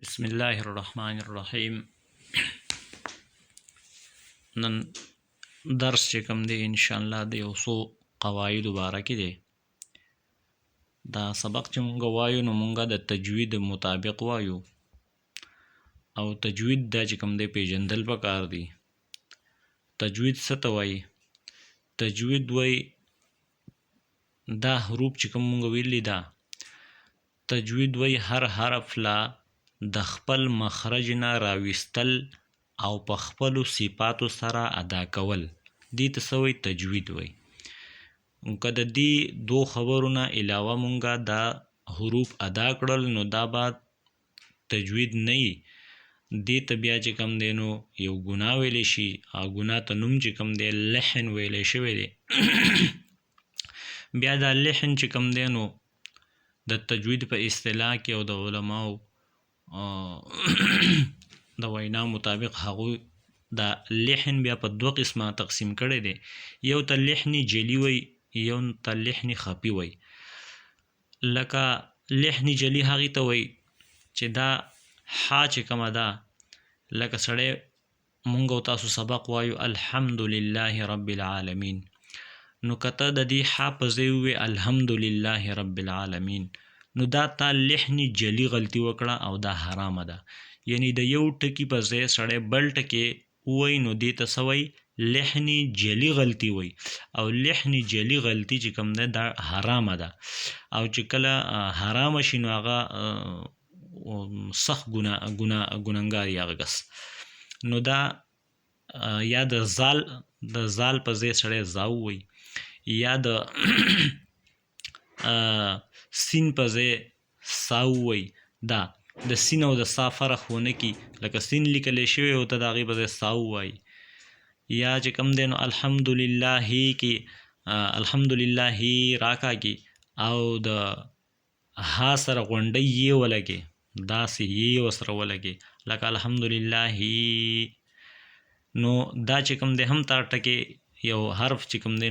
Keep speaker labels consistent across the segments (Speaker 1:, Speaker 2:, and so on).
Speaker 1: بسم الله الرحمن الرحیم. نن درس چې کوم دی انشاءالله د یو څو قواعدو باره کې دی. دا سبق چې مونږ وایو نو مونږ د تجوید مطابق وایو او تجوید دا چې کوم دی پیژندل پکار دی. تجوید څه ته وایي؟ تجوید وایي دا حروف چې کوم مونږ ویلي دا تجوید وایي هر حرف لا د خپل مخرج نه راویستل او په خپلو صفاتو سره ادا کول، دې ته څه وایي؟ تجوید وایي. که د دې دو خبرو نه علاوه مونږه دا حروف ادا کړل نو دا به تجوید نه وي. دې ته بیا چې کوم دی نو یو ګناه ویلی شي او ګناه ته نوم چې کوم دی لحن ویلی شوی دی. بیا دا لحن چې کوم دی نو د تجوید په اصطلاح کې او د علماو د وینا مطابق هغوی دا لحن بیا په دوه قسمه تقسیم کړی دی. یو ته لحن جلی وی، یو ته لحن خفي وی. لکه لحن جلی هغې ته وی چې دا ح چې کومه ده، لکه سړی مونږ او تاسو سبق وایو الحمدلله رب العالمین، نو که ته د دې ح په ځای ووایې الحمدلله رب العالمین نو دا تا لحن جلی غلطي وکړه او دا حرامه ده. یعنی د یو ټکي په ځای سړی بل ټکي ووایي نو دې ته څه وایي؟ لحن جلی غلطي وایي. او لحن جلی غلطي چې کوم ده دا حرامه ده، او چې کله حرامه شي نو هغه سخت ګناهګار یې هغه کس. نو دا یا د زال په ځای سړی زا ووایي، یا د سین په ځای سا ووایي. دا د سین او د سا فرق ونه کي، لکه سین لیکلی شوی او ته د هغې په ځای سا ووایي. یا چې کوم دی نو الحمدلله کې الحمدلله راکاږي او د ها سره غونډۍ یې ولګي، داسې یې ورسره ولګي لکه الحمدلله. نو دا چې کوم دی هم تا ټکې یو حرف چې کوم دی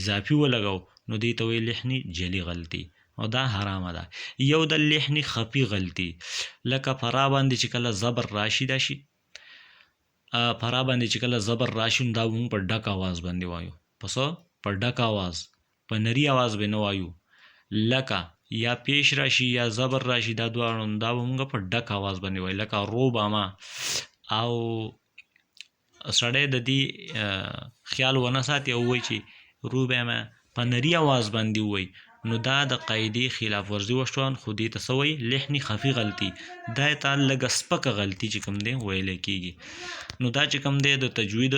Speaker 1: اضافي ولګو نو دې ته وایي لحن جلی غلطي او دا حرامه ده. یو د لحن خفي غلطي، لکه فرا باندې چې کله زبر راشي دا شي، فرا باندې چې کله زبر راشي نو دا مونږ په ډک آواز باندې وایو. په څه؟ په ډک آواز، په نري آواز به نه وایو. لکه یا پیش راشي یا زبر راشي، دا دواړه دا به مونږ په ډک آواز باندې وایو. لکه روباما، او سړی د دې خیال ونه ساتي او وایي چې روباما په نري آواز باندې وایي، نو دا د قاعدې خلاف ورزي وشوه. خو دې ته څه وایي؟ لحن خفي غلطي. دا ته لږه سپکه غلطي چې کوم دی ویلی کېږي. نو دا چې کوم دی د تجوید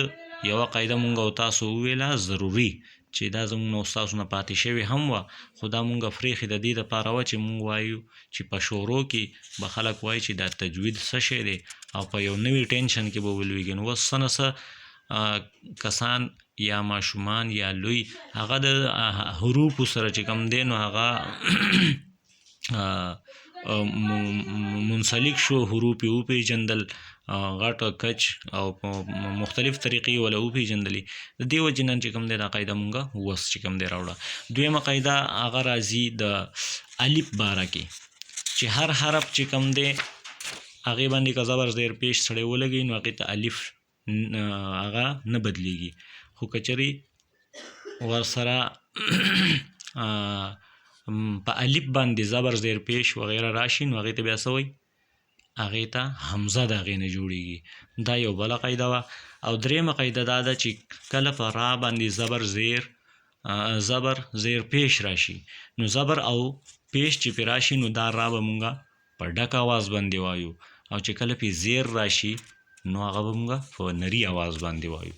Speaker 1: یوه قاعده مونږ او تاسو وویله ضروري، چې دا زمونږ نه استاسو نه پاتې شوې هم وه، خو دا مونږ فریښې د دې دپاره وه چې مونږ وایو چې په شورو کې به خلک وایي چې دا تجوید څه شی دی او په یو نوي ټینشن کې به ولویږي. نو اوس څه نه څه کسان یا ماشومان یا لوی هغه د حروفو سره چې کوم دی نو هغه منسلک شو، حروف یې وپېژندل، غټ کچ او په مختلف طریقې وله وپېژندلې. د دې وجې نن چې کوم دی دا قاعده مونږ وس چې کوم دی راوړه. دویمه قاعده هغه راځي د الف باره کې، چې هر حرف چې کوم دی هغې باندې که زبر زیر پیش سړی ولګوي نو هغې ته الف هغه نه بدلیږي. خو که چېرې ورسره په الف باندې زبر زیر پیش وغیره راشي نو هغې ته بیا څه وایي؟ هغې ته حمزه د هغې نه جوړېږي. دا یو بله قاعده وه. او درېیمه قاعده دا ده چې کله په را باندې زبر زیر پیش راشي نو زبر او پیش چې پې راشي نو دا را به مونږه په ډک آواز باندې وایو، او چې کله پې زیر راشي نو هغه به مونږه په نري آواز باندې وایو.